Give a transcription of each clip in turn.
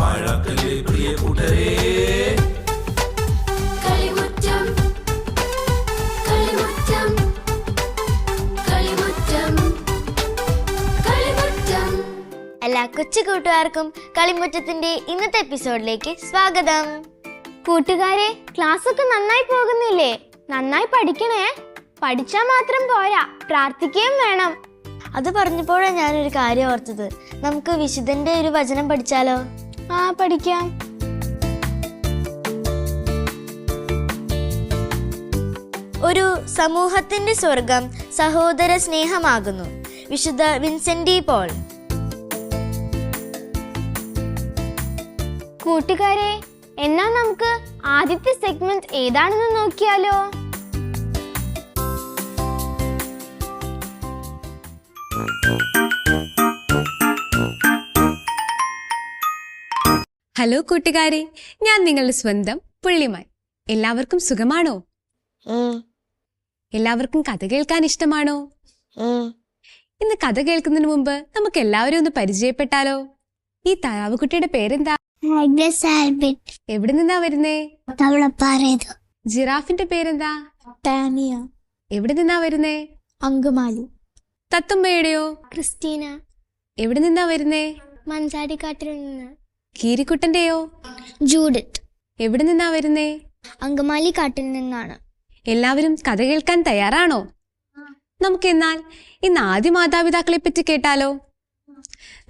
പാഴാക്കല്ലേ പ്രിയ കൂട്ടരേ. എല്ലാ കൊച്ചു കൂട്ടുകാർക്കും കളിമുറ്റത്തിന്റെ ഇന്നത്തെ എപ്പിസോഡിലേക്ക് സ്വാഗതം. കൂട്ടുകാരെ, ക്ലാസ് ഒക്കെ നന്നായി പോകുന്നില്ലേ? നന്നായി പഠിക്കണേ. പഠിച്ചാൽ മാത്രം പോരാ, പ്രാർത്ഥിക്കുകയും വേണം. അത് പറഞ്ഞപ്പോഴാണ് ഞാനൊരു കാര്യം ഓർത്തത്. നമുക്ക് വിശുദ്ധന്റെ ഒരു വചനം പഠിച്ചാലോ? പഠിക്കാം. ഒരു സമൂഹത്തിന്റെ സ്വർഗം സഹോദര സ്നേഹമാകുന്നു. വിശുദ്ധ വിൻസെന്റ് ഡി പോൾ. കൂട്ടുകാരെ, എന്നാ നമുക്ക് ആദ്യത്തെ സെഗ്മെന്റ് ഏതാണെന്ന് നോക്കിയാലോ? ഹലോ കൂട്ടുകാരെ, ഞാൻ നിങ്ങളുടെ സ്വന്തം പുള്ളിമാൻ. എല്ലാവർക്കും സുഖമാണോ? എല്ലാവർക്കും കഥ കേൾക്കാൻ ഇഷ്ടമാണോ? ഇന്ന് കഥ കേൾക്കുന്നതിന് മുമ്പ് നമുക്ക് എല്ലാവരും ഒന്ന് പരിചയപ്പെട്ടാലോ? ഈ താറാവുകുട്ടിയുടെ പേരെന്താ? എവിടെ നിന്നാ വരുന്നേ? ജിറാഫിന്റെ പേരെന്താ? എവിടെ നിന്നാ വരുന്നേ? അങ്കമാലി. തത്തുമ്മയുടെയോ? ക്രിസ്റ്റീന. എവിടെ നിന്നാ വരുന്നേ? മഞ്ചാടിക്കാട്ടിൽ നിന്ന്. കീരിക്കുട്ടന്റെയോ? ജൂഡിറ്റ്. എവിടെ നിന്നാ വരുന്നേ? അങ്കമാലി കാട്ടിൽ നിന്നാണ്. എല്ലാവരും കഥ കേൾക്കാൻ തയ്യാറാണോ? നമുക്കെന്നാൽ ഇന്ന് ആദ്യ മാതാപിതാക്കളെ പറ്റി കേട്ടാലോ?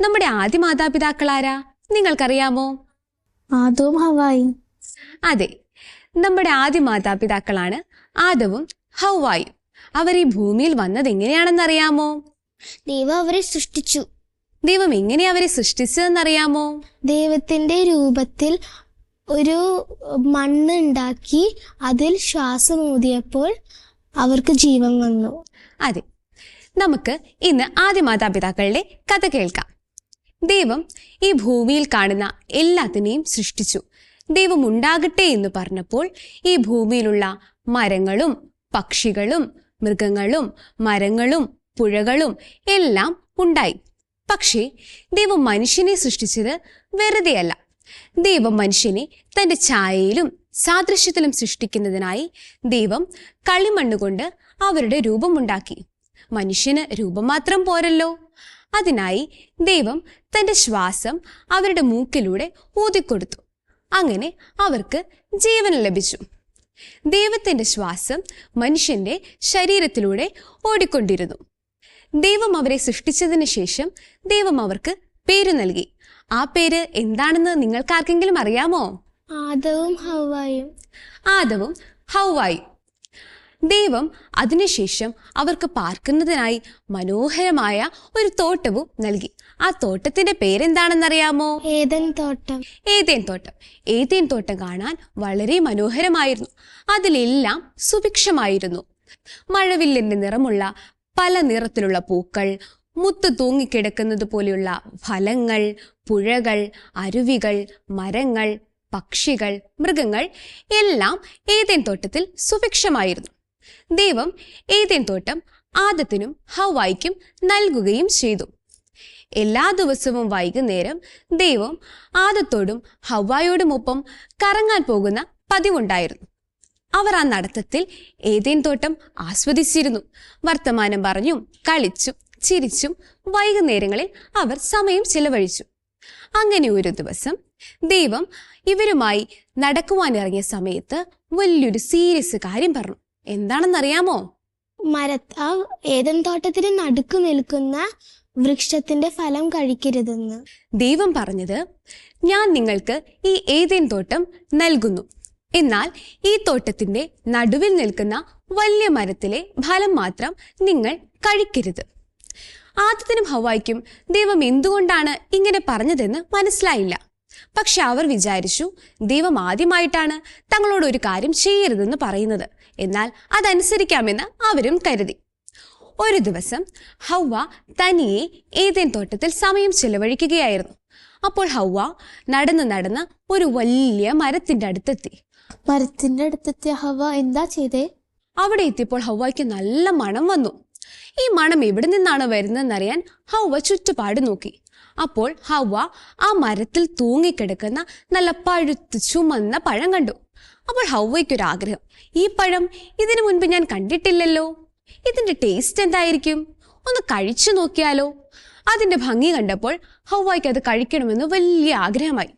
നമ്മുടെ ആദ്യ മാതാപിതാക്കൾ ആരാ നിങ്ങൾക്കറിയാമോ? ആദവും ഹവ്വായും. അതെ, നമ്മുടെ ആദ്യ മാതാപിതാക്കളാണ് ആദവും ഹവ്വായും. അവർ ഈ ഭൂമിയിൽ വന്നത് എങ്ങനെയാണെന്നറിയാമോ? ദൈവം അവരെ സൃഷ്ടിച്ചു. ദൈവം എങ്ങനെ അവരെ സൃഷ്ടിച്ചതെന്നറിയാമോ? ദൈവത്തിന്റെ രൂപത്തിൽ ഒരു മണ്ണ് ഉണ്ടാക്കി അതിൽ ശ്വാസം ഊതിയപ്പോൾ അവർക്ക് ജീവൻ വന്നു. അതെ, നമുക്ക് ഇന്ന് ആദ്യ മാതാപിതാക്കളുടെ കഥ കേൾക്കാം. ദൈവം ഈ ഭൂമിയിൽ കാണുന്ന എല്ലാത്തിനെയും സൃഷ്ടിച്ചു. ദൈവം ഉണ്ടാകട്ടെ എന്ന് പറഞ്ഞപ്പോൾ ഈ ഭൂമിയിലുള്ള മരങ്ങളും പക്ഷികളും മൃഗങ്ങളും മരങ്ങളും പുഴകളും എല്ലാം ഉണ്ടായി. പക്ഷേ ദൈവം മനുഷ്യനെ സൃഷ്ടിച്ചത് വെറുതെയല്ല. ദൈവം മനുഷ്യനെ തൻ്റെ ഛായയിലും സാദൃശ്യത്തിലും സൃഷ്ടിക്കുന്നതിനായി ദൈവം കളിമണ്ണുകൊണ്ട് അവരുടെ രൂപമുണ്ടാക്കി. മനുഷ്യന് രൂപം മാത്രം പോരല്ലോ. അതിനായി ദൈവം തൻ്റെ ശ്വാസം അവരുടെ മൂക്കിലൂടെ ഊതിക്കൊടുത്തു. അങ്ങനെ അവർക്ക് ജീവൻ ലഭിച്ചു. ദൈവത്തിൻ്റെ ശ്വാസം മനുഷ്യന്റെ ശരീരത്തിലൂടെ ഓടിക്കൊണ്ടിരുന്നു. ദൈവം അവരെ സൃഷ്ടിച്ചതിന് ശേഷം ദൈവം അവർക്ക് പേര് നൽകി. ആ പേര് എന്താണെന്ന് നിങ്ങൾക്കാർക്കെങ്കിലും അറിയാമോ? ആദവും ഹവ്വായും. ആദവും ഹവ്വായും. ദൈവം അതിനുശേഷം അവർക്ക് പാർക്കുന്നതിനായി മനോഹരമായ ഒരു തോട്ടവും നൽകി. ആ തോട്ടത്തിന്റെ പേരെന്താണെന്നറിയാമോ? ഏദൻ തോട്ടം. ഏദേൻ തോട്ടം. ഏദേൻ തോട്ടം കാണാൻ വളരെ മനോഹരമായിരുന്നു. അതിലെല്ലാം സുഭിക്ഷമായിരുന്നു. മഴവില്ലിന്റെ നിറമുള്ള പല നിറത്തിലുള്ള പൂക്കൾ, മുത്ത് തൂങ്ങിക്കിടക്കുന്നത് പോലെയുള്ള ഫലങ്ങൾ, പുഴകൾ, അരുവികൾ, മരങ്ങൾ, പക്ഷികൾ, മൃഗങ്ങൾ എല്ലാം ഏദേൻ തോട്ടത്തിൽ സുഭിക്ഷമായിരുന്നു. ദൈവം ഏദേൻ തോട്ടം ആദത്തിനും ഹവ്വായ്ക്കും നൽകുകയും ചെയ്തു. എല്ലാ ദിവസവും വൈകുന്നേരം ദൈവം ആദത്തോടും ഹവ്വായോടുമൊപ്പം കറങ്ങാൻ പോകുന്ന പതിവുണ്ടായിരുന്നു. അവർ ആ നടത്തത്തിൽ ഏദേൻ തോട്ടം ആസ്വദിച്ചിരുന്നു. വർത്തമാനം പറഞ്ഞും കളിച്ചും ചിരിച്ചും വൈകുന്നേരങ്ങളിൽ അവർ സമയം ചിലവഴിച്ചു. അങ്ങനെ ഒരു ദിവസം ദൈവം ഇവരുമായി നടക്കുവാനിറങ്ങിയ സമയത്ത് വലിയൊരു സീരിയസ് കാര്യം പറഞ്ഞു. എന്താണെന്നറിയാമോ? ഏദൻ തോട്ടത്തിന് നടുക്ക് നിൽക്കുന്ന വൃക്ഷത്തിന്റെ ഫലം കഴിക്കരുതെന്ന്. ദൈവം പറഞ്ഞത്, ഞാൻ നിങ്ങൾക്ക് ഈ ഏദേൻ തോട്ടം നൽകുന്നു. എന്നാൽ ഈ തോട്ടത്തിന്റെ നടുവിൽ നിൽക്കുന്ന വലിയ മരത്തിലെ ഫലം മാത്രം നിങ്ങൾ കഴിക്കരുത്. ആദത്തിനും ഹവ്വായ്ക്കും ദൈവം എന്തുകൊണ്ടാണ് ഇങ്ങനെ പറഞ്ഞതെന്ന് മനസ്സിലായില്ല. പക്ഷെ അവർ വിചാരിച്ചു, ദൈവം ആദ്യമായിട്ടാണ് തങ്ങളോട് ഒരു കാര്യം ചെയ്യരുതെന്ന് പറയുന്നത്. എന്നാൽ അതനുസരിക്കാമെന്ന് അവരും കരുതി. ഒരു ദിവസം ഹവ്വ തനിയെ ഏദേൻ തോട്ടത്തിൽ സമയം ചെലവഴിക്കുകയായിരുന്നു. അപ്പോൾ ഹവ്വ നടന്ന് ഒരു വലിയ മരത്തിന്റെ അടുത്തെത്തി. മരത്തിന്റെ അടുത്തെത്തിയ ഹവ്വ എന്താ ചെയ്തേ? അവിടെ എത്തിയപ്പോൾ ഹവ്വയ്ക്ക് നല്ല മണം വന്നു. ഈ മണം എവിടെ നിന്നാണ് വരുന്നതെന്നറിയാൻ ഹവ്വ ചുറ്റുപാട് നോക്കി. അപ്പോൾ ഹവ്വ ആ മരത്തിൽ തൂങ്ങിക്കിടക്കുന്ന നല്ല പഴുത്ത് ചുമന്ന പഴം കണ്ടു. അപ്പോൾ ഹവ്വയ്ക്കൊരാഗ്രഹം, ഈ പഴം ഇതിനു മുൻപ് ഞാൻ കണ്ടിട്ടില്ലല്ലോ, ഇതിന്റെ ടേസ്റ്റ് എന്തായിരിക്കും, ഒന്ന് കഴിച്ചു നോക്കിയാലോ. അതിന്റെ ഭംഗി കണ്ടപ്പോൾ ഹവ്വയ്ക്ക് അത് കഴിക്കണമെന്ന് വലിയ ആഗ്രഹമായി.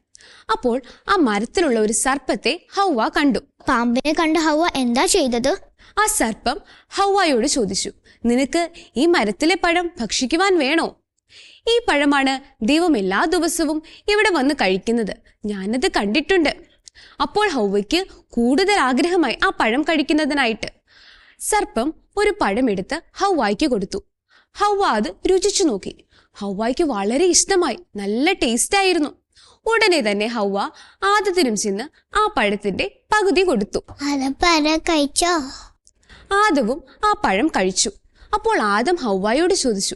അപ്പോൾ ആ മരത്തിലുള്ള ഒരു സർപ്പത്തെ ഹവ്വ കണ്ടു. പാമ്പിനെ കണ്ട ഹവ്വ എന്താ ചെയ്തത്? ആ സർപ്പം ഹവ്വയോട് ചോദിച്ചു, നിനക്ക് ഈ മരത്തിലെ പഴം ഭക്ഷിക്കുവാൻ വേണോ? ഈ പഴമാണ് ദൈവം എല്ലാ ദിവസവും ഇവിടെ വന്ന് കഴിക്കുന്നത്, ഞാനത് കണ്ടിട്ടുണ്ട്. അപ്പോൾ ഹവ്വയ്ക്ക് കൂടുതൽ ആഗ്രഹമായി ആ പഴം കഴിക്കുന്നതിനായിട്ട്. സർപ്പം ഒരു പഴം എടുത്ത് ഹവ്വായ്ക്ക് കൊടുത്തു. ഹവ്വ അത് രുചിച്ചു നോക്കി. ഹവ്വായ്ക്ക് വളരെ ഇഷ്ടമായി, നല്ല ടേസ്റ്റ് ആയിരുന്നു. ഉടനെ തന്നെ ഹവ്വ ആദത്തിനും ചെന്ന് ആ പഴത്തിന്റെ പകുതി കൊടുത്തു. കഴിച്ചോ? ആദവും ആ പഴം കഴിച്ചു. അപ്പോൾ ആദം ഹവ്വയോട് ചോദിച്ചു,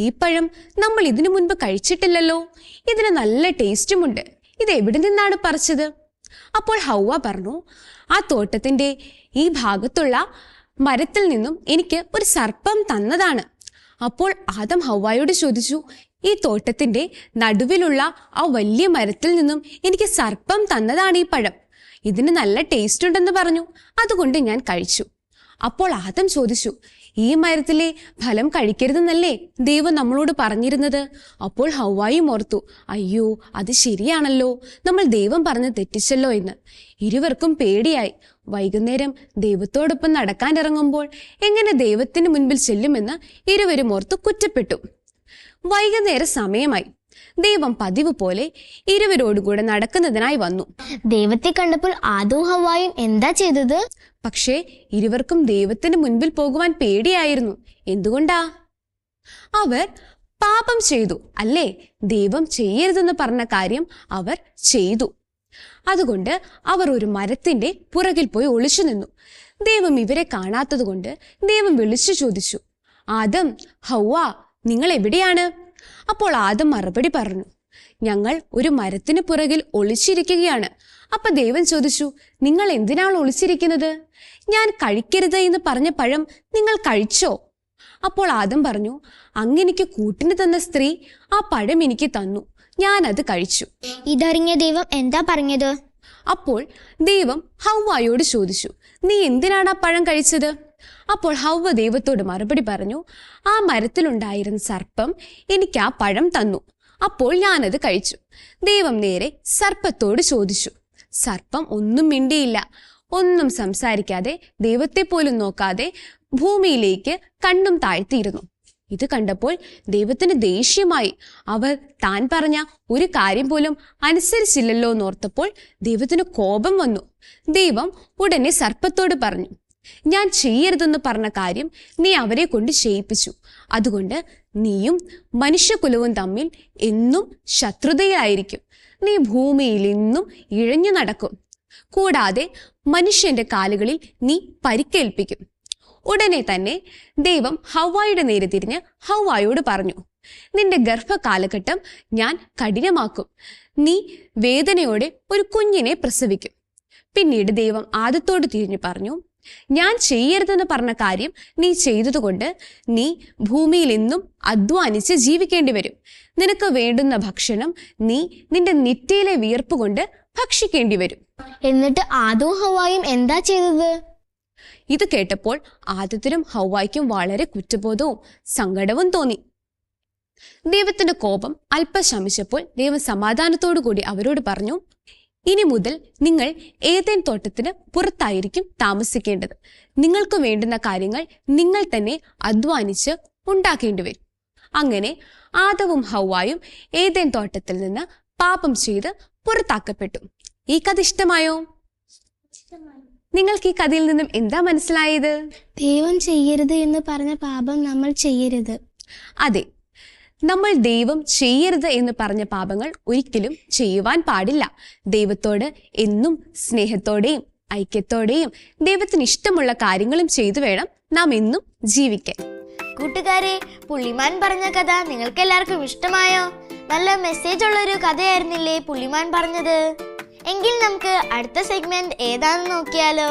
ഈ പഴം നമ്മൾ ഇതിനു മുൻപ് കഴിച്ചിട്ടില്ലല്ലോ, ഇതിന് നല്ല ടേസ്റ്റുമുണ്ട്, ഇത് എവിടെ നിന്നാണ് പറിച്ചത്? അപ്പോൾ ഹവ്വ പറഞ്ഞു, ആ തോട്ടത്തിന്റെ ഈ ഭാഗത്തുള്ള മരത്തിൽ നിന്നും എനിക്ക് ഒരു സർപ്പം തന്നതാണ്. അപ്പോൾ ആദം ഹവ്വയോട് ചോദിച്ചു, ഈ തോട്ടത്തിന്റെ നടുവിലുള്ള ആ വലിയ മരത്തിൽ നിന്നും എനിക്ക് സർപ്പം തന്നതാണ് ഈ പഴം, ഇതിന് നല്ല ടേസ്റ്റ് ഉണ്ടെന്ന് പറഞ്ഞു, അതുകൊണ്ട് ഞാൻ കഴിച്ചു. അപ്പോൾ ആദം ചോദിച്ചു, ഈ മരത്തിലെ ഫലം കഴിക്കരുതെന്നല്ലേ ദൈവം നമ്മളോട് പറഞ്ഞിരുന്നത്? അപ്പോൾ ഹവ്വായും ഓർത്തു, അയ്യോ അത് ശരിയാണല്ലോ, നമ്മൾ ദൈവം പറഞ്ഞ് തെറ്റിച്ചല്ലോ എന്ന്. ഇരുവർക്കും പേടിയായി. വൈകുന്നേരം ദൈവത്തോടൊപ്പം നടക്കാനിറങ്ങുമ്പോൾ എങ്ങനെ ദൈവത്തിന് മുൻപിൽ ചെല്ലുമെന്ന് ഇരുവരും ഓർത്ത് കുറ്റപ്പെട്ടു. വൈകുന്നേര സമയമായി. ദൈവം പതിവ് പോലെ ഇരുവരോടുകൂടെ നടക്കുന്നതിനായി വന്നു. ദൈവത്തെ കണ്ടപ്പോൾ ആദവും ഹവ്വായും എന്താ ചെയ്തത്? പക്ഷേ ഇരുവർക്കും ദൈവത്തിന് മുൻപിൽ പോകുവാൻ പേടിയായിരുന്നു. എന്തുകൊണ്ടാ? അവർ പാപം ചെയ്തു അല്ലേ? ദൈവം ചെയ്യരുതെന്ന് പറഞ്ഞ കാര്യം അവർ ചെയ്തു. അതുകൊണ്ട് അവർ ഒരു മരത്തിന്റെ പുറകിൽ പോയി ഒളിച്ചു നിന്നു. ദൈവം ഇവരെ കാണാത്തത് കൊണ്ട് ദൈവം വിളിച്ചു ചോദിച്ചു, ആദം, ഹവ്വ, നിങ്ങൾ എവിടെയാണ്? അപ്പോൾ ആദം മറുപടി പറഞ്ഞു, ഞങ്ങൾ ഒരു മരത്തിന് പുറകിൽ ഒളിച്ചിരിക്കുകയാണ്. അപ്പൊ ദൈവം ചോദിച്ചു, നിങ്ങൾ എന്തിനാണ് ഒളിച്ചിരിക്കുന്നത്? ഞാൻ കഴിക്കരുത് എന്ന് പറഞ്ഞ പഴം നിങ്ങൾ കഴിച്ചോ? അപ്പോൾ ആദം പറഞ്ഞു, അങ്ങെനിക്ക് കൂട്ടിന് തന്ന സ്ത്രീ ആ പഴം എനിക്ക് തന്നു, ഞാൻ അത് കഴിച്ചു. ഇതറിഞ്ഞ ദൈവം എന്താ പറഞ്ഞത്? അപ്പോൾ ദൈവം ഹവ്വായോട് ചോദിച്ചു, നീ എന്തിനാണ് ആ പഴം കഴിച്ചത്? അപ്പോൾ ഹവ്വ ദൈവത്തോട് മറുപടി പറഞ്ഞു, ആ മരത്തിലുണ്ടായിരുന്ന സർപ്പം എനിക്ക് ആ പഴം തന്നു, അപ്പോൾ ഞാനത് കഴിച്ചു. ദൈവം നേരെ സർപ്പത്തോട് ചോദിച്ചു. സർപ്പം ഒന്നും മിണ്ടിയില്ല. ഒന്നും സംസാരിക്കാതെ ദൈവത്തെ പോലും നോക്കാതെ ഭൂമിയിലേക്ക് കണ്ണും താഴ്ത്തിയിരുന്നു. ഇത് കണ്ടപ്പോൾ ദൈവത്തിന് ദേഷ്യമായി. അവർ താൻ പറഞ്ഞ ഒരു കാര്യം പോലും അനുസരിച്ചില്ലല്ലോ എന്നോർത്തപ്പോൾ ദൈവത്തിന് കോപം വന്നു. ദൈവം ഉടനെ സർപ്പത്തോട് പറഞ്ഞു, ഞാൻ ചെയ്യരുതെന്ന് പറഞ്ഞ കാര്യം നീ അവരെ കൊണ്ട് ചെയ്യിപ്പിച്ചു. അതുകൊണ്ട് നീയും മനുഷ്യകുലവും തമ്മിൽ എന്നും ശത്രുതയിലായിരിക്കും. നീ ഭൂമിയിൽ എന്നും ഇഴഞ്ഞു നടക്കും. കൂടാതെ മനുഷ്യന്റെ കാലുകളിൽ നീ പരിക്കേൽപ്പിക്കും. ഉടനെ തന്നെ ദൈവം ഹവ്വായുടെ നേരെ തിരിഞ്ഞ് ഹവ്വായോട് പറഞ്ഞു, നിന്റെ ഗർഭകാലഘട്ടം ഞാൻ കഠിനമാക്കും. നീ വേദനയോടെ ഒരു കുഞ്ഞിനെ പ്രസവിക്കും. പിന്നീട് ദൈവം ആദത്തോട് തിരിഞ്ഞു പറഞ്ഞു, ഞാൻ ചെയ്യരുതെന്ന് പറഞ്ഞ കാര്യം നീ ചെയ്തതുകൊണ്ട് നീ ഭൂമിയിൽ എന്നും അധ്വാനിച്ച് ജീവിക്കേണ്ടി വരും. നിനക്ക് വേണ്ടുന്ന ഭക്ഷണം നീ നിന്റെ നെറ്റിയിലെ വിയർപ്പ് കൊണ്ട് ഭക്ഷിക്കേണ്ടി വരും. എന്നിട്ട് ആദവും ഹവ്വായും എന്താ ചെയ്തത്? ഇത് കേട്ടപ്പോൾ ആദത്തിനും ഹവ്വായ്ക്കും വളരെ കുറ്റബോധവും സങ്കടവും തോന്നി. ദൈവത്തിന്റെ കോപം അല്പം ശമിച്ചപ്പോൾ ദൈവം സമാധാനത്തോടു കൂടി അവരോട് പറഞ്ഞു, ഇനി മുതൽ നിങ്ങൾ ഏദെൻ തോട്ടത്തിന് പുറത്തായിരിക്കും താമസിക്കേണ്ടത്. നിങ്ങൾക്ക് വേണ്ടുന്ന കാര്യങ്ങൾ നിങ്ങൾ തന്നെ അധ്വാനിച്ച് ഉണ്ടാക്കേണ്ടി വരും. അങ്ങനെ ആദവും ഹവ്വായും ഏദെൻ തോട്ടത്തിൽ നിന്ന് പാപം ചെയ്ത് പുറത്താക്കപ്പെട്ടു. ഈ കഥ ഇഷ്ടമായോ? നിങ്ങൾക്ക് ഈ കഥയിൽ നിന്നും എന്താ മനസ്സിലായത്? ദൈവം ചെയ്യരുത് എന്ന് പറഞ്ഞ പാപം നമ്മൾ ചെയ്യരുത്. അതെ, നമ്മൾ ദൈവം ചെയ്യരുത് എന്ന് പറഞ്ഞ പാപങ്ങൾ ഒരിക്കലും ചെയ്യുവാൻ പാടില്ല. ദൈവത്തോട് എന്നും സ്നേഹത്തോടെയും ഐക്യത്തോടെയും ദൈവത്തിന് ഇഷ്ടമുള്ള കാര്യങ്ങളും ചെയ്തു വേണം നാം എന്നും ജീവിക്കാൻ. കൂട്ടുകാരെ, പുള്ളിമാൻ പറഞ്ഞ കഥ നിങ്ങൾക്ക് എല്ലാവർക്കും ഇഷ്ടമായോ? നല്ല മെസ്സേജ് ഉള്ളൊരു കഥയായിരുന്നില്ലേ പുള്ളിമാൻ പറഞ്ഞത്? എങ്കിൽ നമുക്ക് അടുത്ത സെഗ്മെന്റ് ഏതാണെന്ന് നോക്കിയാലോ?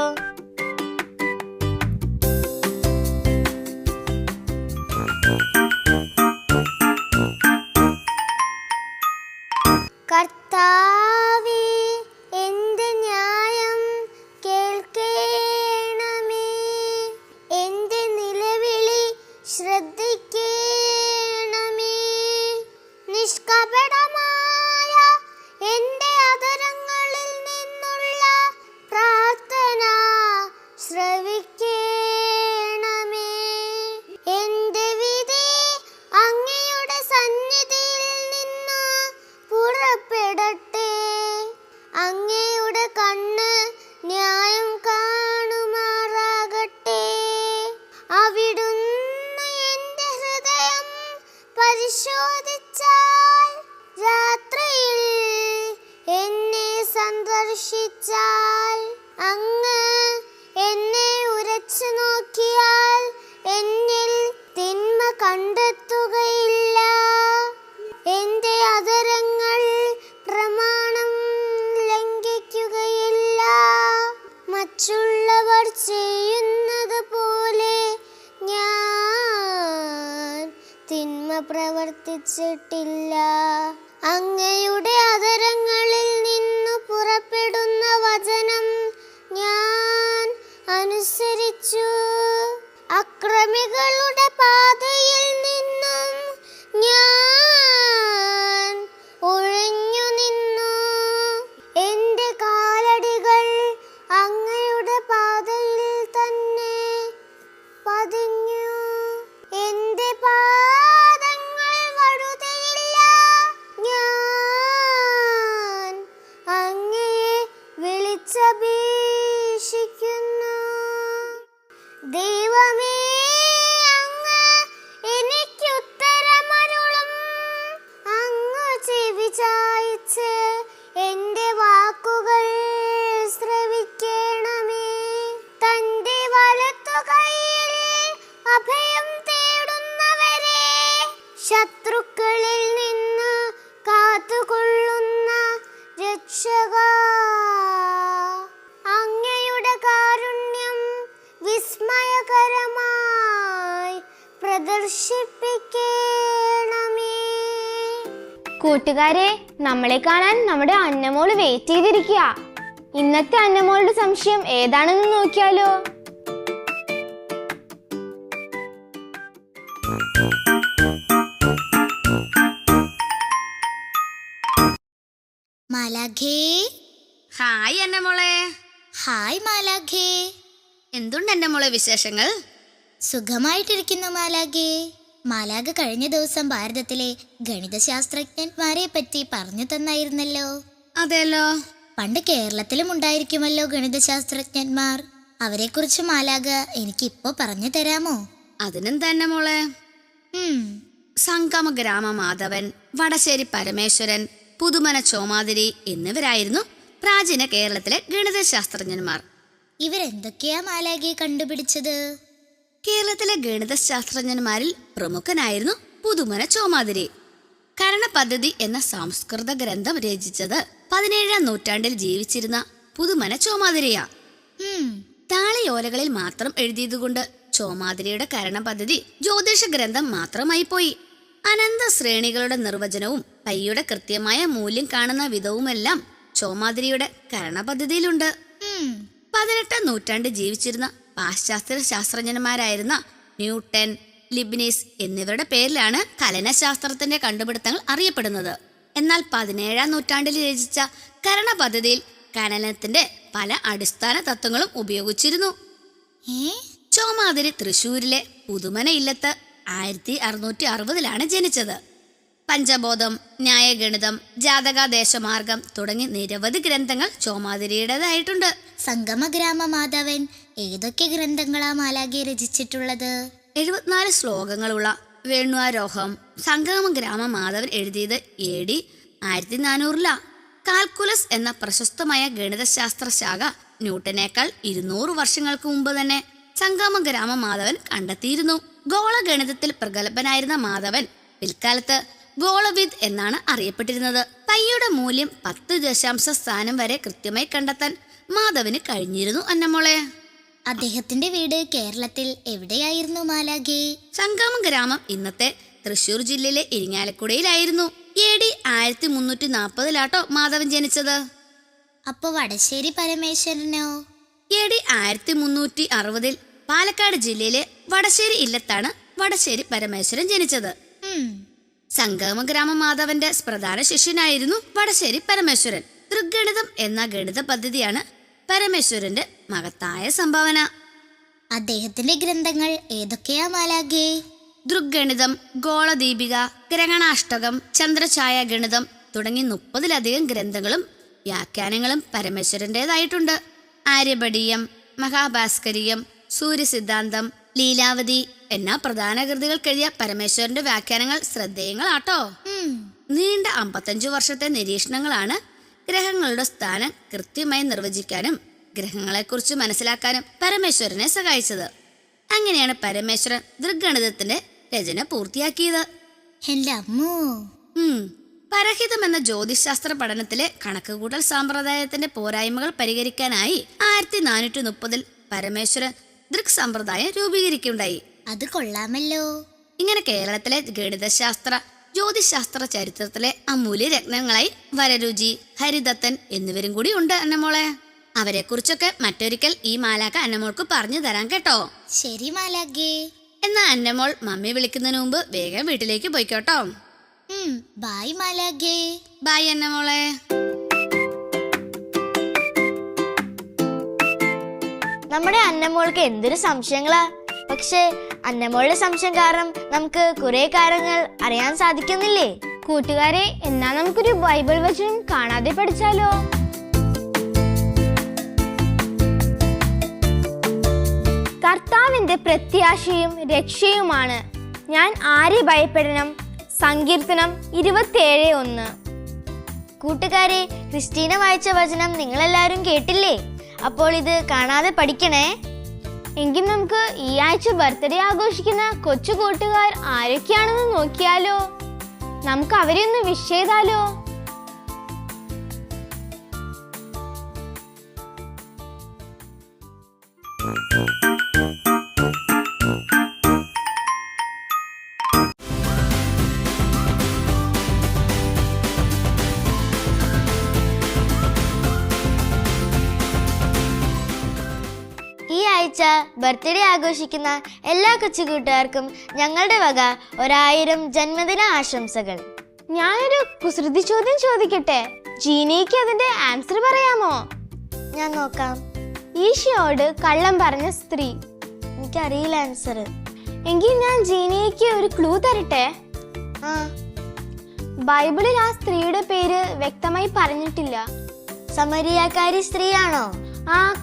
കർത്താവേ, എന്റെ ന്യായം കേൾക്കേണമേ. എന്റെ നിലവിളി ശ്രദ്ധിക്കേണമേ. നിഷ്കപടമായ എന്റെ അധരങ്ങളിൽ നിന്നുള്ള പ്രാർത്ഥന ശ്രവിക്കേണമേ. എന്റെ വിധി അങ്ങയുടെ സന്നിധിയിൽ നിന്ന് പുറപ്പെടട്ടെ. അങ്ങയുടെ കണ്ണ് ന്യായം കാണുമാറാകട്ടെ. അവിടുന്ന് എന്റെ ഹൃദയം പരിശോധിച്ചാൽ, രാത്രിയിൽ എന്നെ സന്ദർശിച്ചാൽ, അങ്ങ് എന്നെ ഉരച്ചു നോക്കിയാൽ എന്നിൽ തിന്മ കണ്ടെത്തുകയില്ല. എന്റെ അധരങ്ങൾ പ്രമാണം ലംഘിക്കുകയില്ല. മറ്റുള്ളവർ ചെയ്യുന്നത് പോലെ ഞാൻ തിന്മ പ്രവർത്തിച്ചിട്ടില്ല. അങ്ങയുടെ അധരങ്ങളിൽ നിന്ന് പുറപ്പെടുന്ന വചനം ഞാൻ അനുസരിച്ചു. അക്രമികളുടെ പാതയിൽ നിന്നും ഞാൻ ഒഴിഞ്ഞു നിന്നു. എന്റെ കാലടികൾ അങ്ങയുടെ പാതയിൽ തന്നെ പതിഞ്ഞു. എന്റെ പാദങ്ങൾ വഴുതിയില്ല. ഞാൻ അങ്ങയെ വിളിച്ചപേക്ഷിക്കുന്നു. ദൈവമേ, അങ്ങ് എനിക്കുത്തരമരുളും. അങ്ങ് ചെവി ചായിച്ച് എന്റെ വാക്കുകൾ ശ്രവിക്കണമേ. തന്റെ വലത്തുകൈയിൽ അഭയം തേടുന്നവരെ ശത്രുക്കളിൽ നിന്ന് കാത്തുകൊള്ളുന്ന രക്ഷക, അങ്ങയുടെ കാരുണ്യം വിസ്മയകരമായി പ്രദർശിപ്പിക്കണമേ. കൂട്ടുകാരെ, നമ്മളെ കാണാൻ നമ്മുടെ അന്നമോള് വെയിറ്റ് ചെയ്തിരിക്കുക. ഇന്നത്തെ അന്നമോളുടെ സംശയം ഏതാണെന്ന് നോക്കിയാലോ? മാലാഖേ. ഹായ് എന്റെ മോളെ. ഹായ് മാലാഖേ. എന്തുണ്ട് എന്റെ മോളെ വിശേഷങ്ങൾ? സുഖമായിട്ടിരിക്കുന്നു മാലാഖേ. മാലാഖ കഴിഞ്ഞ ദിവസം ഭാരതത്തിലെ ഗണിതശാസ്ത്രജ്ഞന്മാരെ പറ്റി പറഞ്ഞു തന്നായിരുന്നല്ലോ. അതെല്ലോ. പണ്ട് കേരളത്തിലും ഉണ്ടായിരിക്കുമല്ലോ ഗണിതശാസ്ത്രജ്ഞന്മാർ. അവരെക്കുറിച്ച് മാലാഖ എനിക്കിപ്പോ പറഞ്ഞു തരാമോ? അതിനെന്താ എന്റെ മോളെ. സംഗമ ഗ്രാമ മാധവൻ, വടശ്ശേരി പരമേശ്വരൻ, പുതുമന ചോമാതിരി എന്നിവരായിരുന്നു പ്രാചീന കേരളത്തിലെ ഗണിതശാസ്ത്രജ്ഞന്മാർ. ഇവരെന്തൊക്കെയാ മാലാഖയെ കണ്ടുപിടിച്ചത്? കേരളത്തിലെ ഗണിതശാസ്ത്രജ്ഞന്മാരിൽ പ്രമുഖനായിരുന്നു പുതുമന ചോമാതിരി. കരണപദ്ധതി എന്ന സംസ്കൃത ഗ്രന്ഥം രചിച്ചത് 17-ാം നൂറ്റാണ്ടിൽ ജീവിച്ചിരുന്ന പുതുമന ചോമാതിരിയാ. താളിയോലകളിൽ മാത്രം എഴുതിയതുകൊണ്ട് ചോമാതിരിയുടെ കരണപദ്ധതി ജ്യോതിഷ ഗ്രന്ഥം മാത്രമായി പോയി. അനന്ത ശ്രേണികളുടെ നിർവചനവും പയ്യുടെ കൃത്യമായ മൂല്യം കാണുന്ന വിധവുമെല്ലാം ചോമാതിരിയുടെ കരണപദ്ധതിയിലുണ്ട്. 18-ാം നൂറ്റാണ്ടിൽ ജീവിച്ചിരുന്ന പാശ്ചാത്യ ശാസ്ത്രജ്ഞന്മാരായിരുന്ന ന്യൂട്ടൻ, ലിബ്നിസ് എന്നിവരുടെ പേരിലാണ് കലനശാസ്ത്രത്തിന്റെ കണ്ടുപിടുത്തങ്ങൾ അറിയപ്പെടുന്നത്. എന്നാൽ 17-ാം നൂറ്റാണ്ടിൽ രചിച്ച കരണപദ്ധതിയിൽ കലനത്തിന്റെ പല അടിസ്ഥാന തത്വങ്ങളും ഉപയോഗിച്ചിരുന്നു. ചോമാതിരി തൃശൂരിലെ പുതുമന ഇല്ലത്ത് 1660-ലാണ് ജനിച്ചത്. പഞ്ചബോധം, ന്യായഗണിതം, ജാതകാദേശമാർഗം തുടങ്ങി നിരവധി ഗ്രന്ഥങ്ങൾ ചോമാതിരിയുടേതായിട്ടുണ്ട്. സംഗമഗ്രാമ മാധവൻ ഏതൊക്കെ ഗ്രന്ഥങ്ങളാ മാലാഖയെ രചിച്ചിട്ടുള്ളത്? 74 ശ്ലോകങ്ങളുള്ള വേണുവാരോഹം സംഗമഗ്രാമ മാധവൻ എഴുതിയത് AD 1400-ലാ. കാൽക്കുലസ് എന്ന പ്രശസ്തമായ ഗണിതശാസ്ത്ര ശാഖ ന്യൂട്ടനേക്കാൾ 200 വർഷങ്ങൾക്ക് മുമ്പ് തന്നെ സംഗമഗ്രാമ മാധവൻ കണ്ടെത്തിയിരുന്നു. ഗോളഗണിതത്തിൽ പ്രഗത്ഭനായിരുന്ന മാധവൻ പിൽക്കാലത്ത് ഗോളവിദ് എന്നാണ് അറിയപ്പെട്ടിരുന്നത്. പയ്യുടെ മൂല്യം 10 ദശാംശ സ്ഥാനം വരെ കൃത്യമായി കണ്ടെത്താൻ മാധവന് കഴിഞ്ഞിരുന്നു. അന്നമോളെ, അദ്ദേഹത്തിന്റെ വീട് കേരളത്തിൽ എവിടെയായിരുന്നു മാലാഖേ? സംഗമഗ്രാമം ഇന്നത്തെ തൃശൂർ ജില്ലയിലെ ഇരിങ്ങാലക്കുടയിലായിരുന്നു. AD 1340 മാധവൻ ജനിച്ചത്. അപ്പൊ വടശ്ശേരി പരമേശ്വരനോ? AD 1360 പാലക്കാട് ജില്ലയിലെ വടശ്ശേരി ഇല്ലത്താണ് വടശ്ശേരി പരമേശ്വരൻ ജനിച്ചത്. സംഗമഗ്രാമ മാധവന്റെ പ്രധാന ശിഷ്യനായിരുന്നു വടശ്ശേരി പരമേശ്വരൻ. ദൃഗ്ഗണിതം എന്ന ഗണിത പദ്ധതിയാണ് പരമേശ്വരന്റെ മഹത്തായ സംഭാവന. അദ്ദേഹത്തിന്റെ ഗ്രന്ഥങ്ങൾ ഏതൊക്കെയാ മാലാഖേ? ദൃഗ്ഗണിതം, ഗോളദീപിക, ഗ്രഹണാഷ്ടകം, ചന്ദ്രഛായ ഗണിതം തുടങ്ങി 30-ലധികം ഗ്രന്ഥങ്ങളും വ്യാഖ്യാനങ്ങളും പരമേശ്വരൻ്റെതായിട്ടുണ്ട്. ആര്യഭടീയം, മഹാഭാസ്കരീയം, സൂര്യസിദ്ധാന്തം, ലീലാവതി എന്ന പ്രധാന കൃതികൾക്കെഴുതിയ പരമേശ്വരന്റെ വ്യാഖ്യാനങ്ങൾ ശ്രദ്ധേയങ്ങളാട്ടോ. നീണ്ട 55 വർഷത്തെ നിരീക്ഷണങ്ങളാണ് ഗ്രഹങ്ങളുടെ സ്ഥാനം കൃത്യമായി നിർവചിക്കാനും ഗ്രഹങ്ങളെക്കുറിച്ച് മനസ്സിലാക്കാനും പരമേശ്വരനെ സഹായിച്ചത്. അങ്ങനെയാണ് പരമേശ്വരൻ ദൃഗ്ഗണിതത്തിന്റെ രചന പൂർത്തിയാക്കിയത്. എന്റെ അമ്മോ. പരഹിതം എന്ന ജ്യോതിശാസ്ത്ര പഠനത്തിലെ കണക്കുകൂട്ടൽ സമ്പ്രദായത്തിന്റെ പോരായ്മകൾ പരിഹരിക്കാനായി 1430 പരമേശ്വരൻ ദൃക് സമ്പ്രദായം രൂപീകരിക്കുകയുണ്ടായി. അത് കൊള്ളാമല്ലോ. ഇങ്ങനെ കേരളത്തിലെ ഗണിതശാസ്ത്ര ജ്യോതിശാസ്ത്ര ചരിത്രത്തിലെ അമൂല്യ രത്നങ്ങളായി വരരുചി, ഹരിദത്തൻ എന്നിവരും കൂടി ഉണ്ട് അന്നമോളെ. അവരെ കുറിച്ചൊക്കെ മറ്റൊരിക്കൽ ഈ മാലാഖ അന്നമോൾക്ക് പറഞ്ഞു തരാം കേട്ടോ. ശരി മാലാഖേ. എന്നാ അന്നമോൾ മമ്മി വിളിക്കുന്നതിന് മുമ്പ് വേഗം വീട്ടിലേക്ക് പോയിക്കോട്ടോ. ബായ് മാലാഖേ. ബായ് അന്നമോളെ. നമ്മുടെ അന്നമോൾക്ക് എന്തൊരു സംശയങ്ങളാ. പക്ഷേ അന്നമോളുടെ സംശയം കാരണം നമുക്ക് കുറെ കാര്യങ്ങൾ അറിയാൻ സാധിക്കുന്നില്ലേ? കൂട്ടുകാരെ, എന്നാ നമുക്കൊരു ബൈബിൾ വചനം കാണാതെ പഠിച്ചാലോ? കർത്താവിന്റെ പ്രത്യാശയും രക്ഷയുമാണ്, ഞാൻ ആരെ ഭയപ്പെടണം? സങ്കീർത്തനം 27:1. കൂട്ടുകാരെ, ക്രിസ്റ്റീന വായിച്ച വചനം നിങ്ങളെല്ലാവരും കേട്ടില്ലേ? അപ്പോൾ ഇത് കാണാതെ പഠിക്കണേ. എങ്കിൽ നമുക്ക് ഈ ആഴ്ച ബർത്ത്ഡേ ആഘോഷിക്കുന്ന കൊച്ചു കൂട്ടുകാർ ആരൊക്കെയാണെന്ന് നോക്കിയാലോ? നമുക്ക് അവരെ ഒന്ന് വിഷ് ചെയ്താലോ? ഈ ആഴ്ച ബർത്ത്ഡേ ആഘോഷിക്കുന്ന എല്ലാ കൊച്ചു കൂട്ടുകാർക്കും ഞങ്ങളുടെ വക 1000 ജന്മദിന ആശംസകൾ. ഞാനൊരു കുസൃതി ചോദ്യം ചോദിക്കട്ടെ? ജീനയ്ക്ക് അതിന്റെ ആൻസർ പറയാമോ? ഞാൻ നോക്കാം. ഈശോയോട് കള്ളം പറഞ്ഞ സ്ത്രീ. എനിക്കറിയില്ല ആൻസർ. എങ്കിൽ ഞാൻ ജീനയ്ക്ക് ഒരു ക്ലൂ തരട്ടെ? ബൈബിളിൽ ആ സ്ത്രീയുടെ പേര് വ്യക്തമായി പറഞ്ഞിട്ടില്ല. സമരിയാക്കാരി സ്ത്രീയാണോ?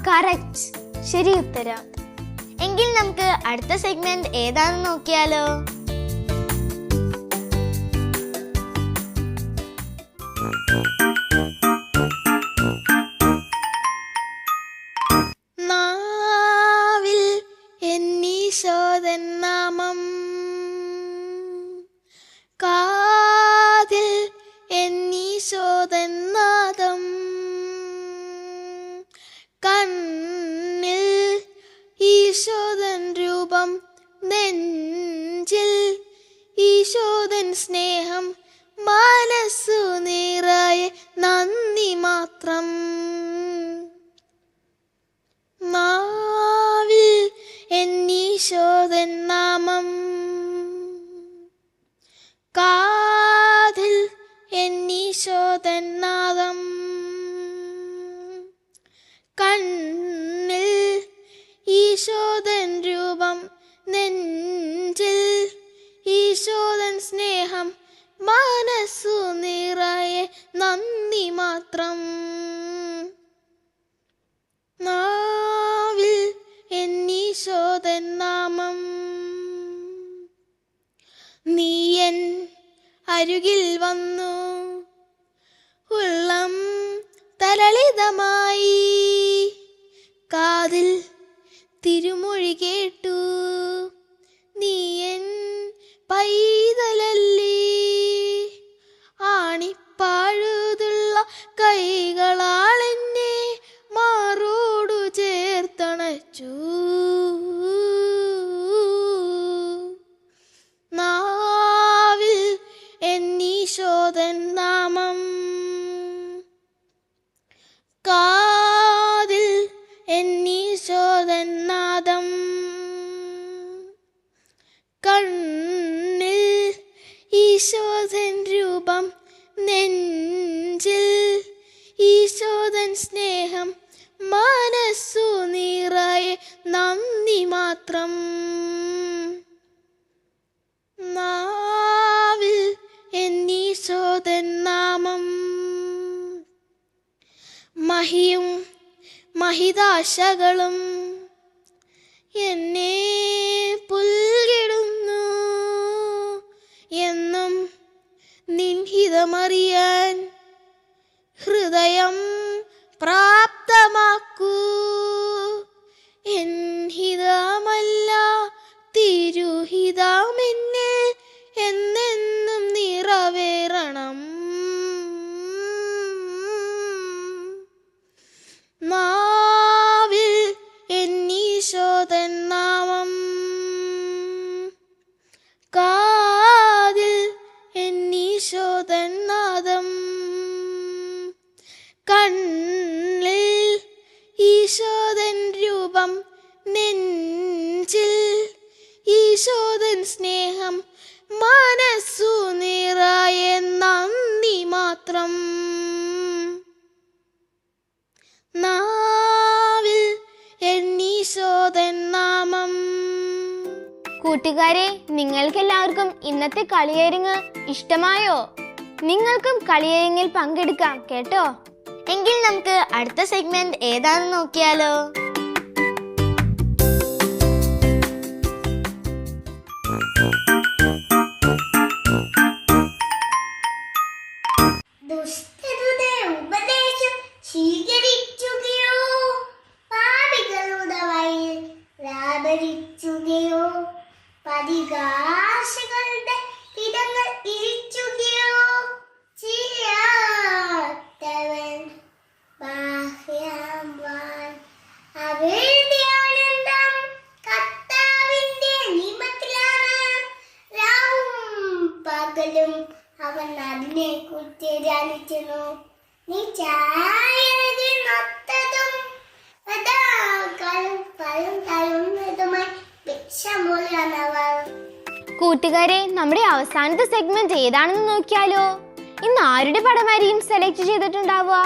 കറക്റ്റ്. ശരി ഉത്തരം. എങ്കിൽ നമുക്ക് അടുത്ത സെഗ്മെന്റ് ഏതാണെന്ന് നോക്കിയാലോ? നാവിൽ എന്നീശോദൻ നാമം, കാതിൽ എന്നീശോദൻ നാദം, കണ്ണിൽ ഈശോദൻ രൂപം, നെഞ്ചിൽ ഈശോദൻ സ്നേഹം, മനസ്സു നിറയെ നന്ദി മാത്രം. നാവിൽ എന്നീശോദൻ നാമം, കാതിൽ എന്നീശോദൻ നാദം, കണ്ണിൽ ഈശോദൻ രൂപം, നെഞ്ചിൽ ഈശോദൻ സ്നേഹം, മനസ്സു നിറയെ നന്ദി മാത്രം. നാവിൽ എന്നീശോദൻ നാമം. നീയൻ അരുകിൽ വന്നു, ഉള്ളം തരളിതമായി, കാതിൽ തിരുമൊഴി കേട്ടു, നീയൻ പൈതലല്ലേ, ആണിപ്പാഴുതുള്ള കൈകളാളെന്നെ മാറോടു ചേർത്തണച്ചു. നാവിൽ എന്നീശോദൻ സ്നേഹം മനസ്സു നിറയെ നന്ദി മാത്രം. നാവിൽ എന്നീശോദൻ നാമം മഹിയും മഹിതാശകളും എന്നെ പുൽകിടുന്നു. എന്നും നിൻഹിതമറിയാൻ ഹൃദയം പ്രാപ്തമാക്കൂ. എൻഹിതമല്ല തിരുഹിതമെന്നിൽ എന്നെന്നും നിറവേറണം. നാവിൽ എന്നീശോദൻ നാമം, കാതിൽ എന്നീശോദൻ നാദം, കണ്ണിൽ ഈശോദൻ രൂപം, നെഞ്ചിൽ ഈശോദൻ സ്നേഹം, മനസ്സു നിറയെ നന്ദി മാത്രം. നാവിൽ എന്നീശോദൻ നാമം. കൂട്ടുകാരെ, നിങ്ങൾക്കെല്ലാവർക്കും ഇന്നത്തെ കളിയരങ്ങ് ഇഷ്ടമായോ? നിങ്ങൾക്കും കളിയരങ്ങിൽ പങ്കെടുക്കാം കേട്ടോ. എങ്കിൽ നമുക്ക് അടുത്ത സെഗ്മെന്റ് ഏതാണെന്ന് നോക്കിയാലോ? ദുഷ്ടരുടെ ഉപദേശം സ്വീകരിക്കുകയോ പാപികളുടെ വഴിയിൽ വ്യാപരിക്കുകയോ പരിഹാസികളുടെ ഇടങ്ങൾ ഇരിക്കുകയോ ചെയ്യാത്തവൻ ബാഹ്യവാൻ. അവരുടെ ആനന്ദം കർത്താവിന്റെ നിയമത്തിലാണ്. രാവും പകലും അവൻ അതിനെ കുറിച്ച് ധ്യാനിക്കുന്നു. നീ ചായതി നൊത്തതും ഫലം തരുന്നതുമായി ഭിക്ഷം പോലെയാണവർ. കൂട്ടുകാരെ, നമ്മുടെ അവസാനത്തെ സെഗ്മെന്റ് ഏതാണെന്ന് നോക്കിയാലോ? ഇന്ന് ആരുടെ പടമായിരിക്കും സെലക്ട് ചെയ്തിട്ടുണ്ടാവുക?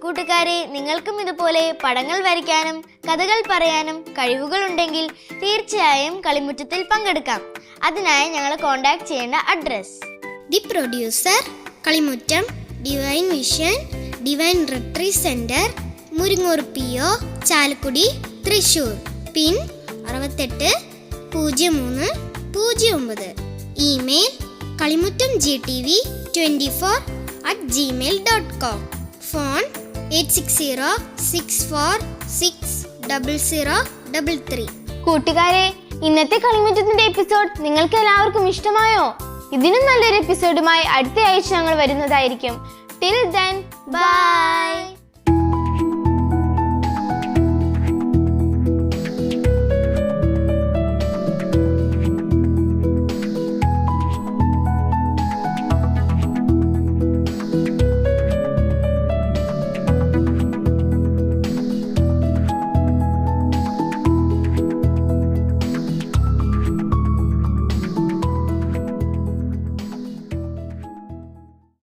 കൂട്ടുകാരെ, നിങ്ങൾക്കും ഇതുപോലെ പടങ്ങൾ വരയ്ക്കാനും കഥകൾ പറയാനും കഴിവുകളുണ്ടെങ്കിൽ തീർച്ചയായും കളിമുറ്റത്തിൽ പങ്കെടുക്കാം. അതിനായി ഞങ്ങളെ കോൺടാക്ട് ചെയ്യേണ്ട address: the producer, Kalimuttam, Divine Vision, Divine Retreat Centre, Muringoor PO, Chalakudy, Thrissur. Pin 680309. Email kalimutamgtv24@gmail.com. Phone 8606460033. കൂട്ടുകാരെ, ഇന്നത്തെ കളിമുറ്റത്തിന്റെ എപ്പിസോഡ് നിങ്ങൾക്ക് എല്ലാവർക്കും ഇഷ്ടമായോ? ഇതിനും നല്ലൊരു എപ്പിസോഡുമായി അടുത്ത ആഴ്ച ഞങ്ങൾ വരുന്നതായിരിക്കും. Till then, by.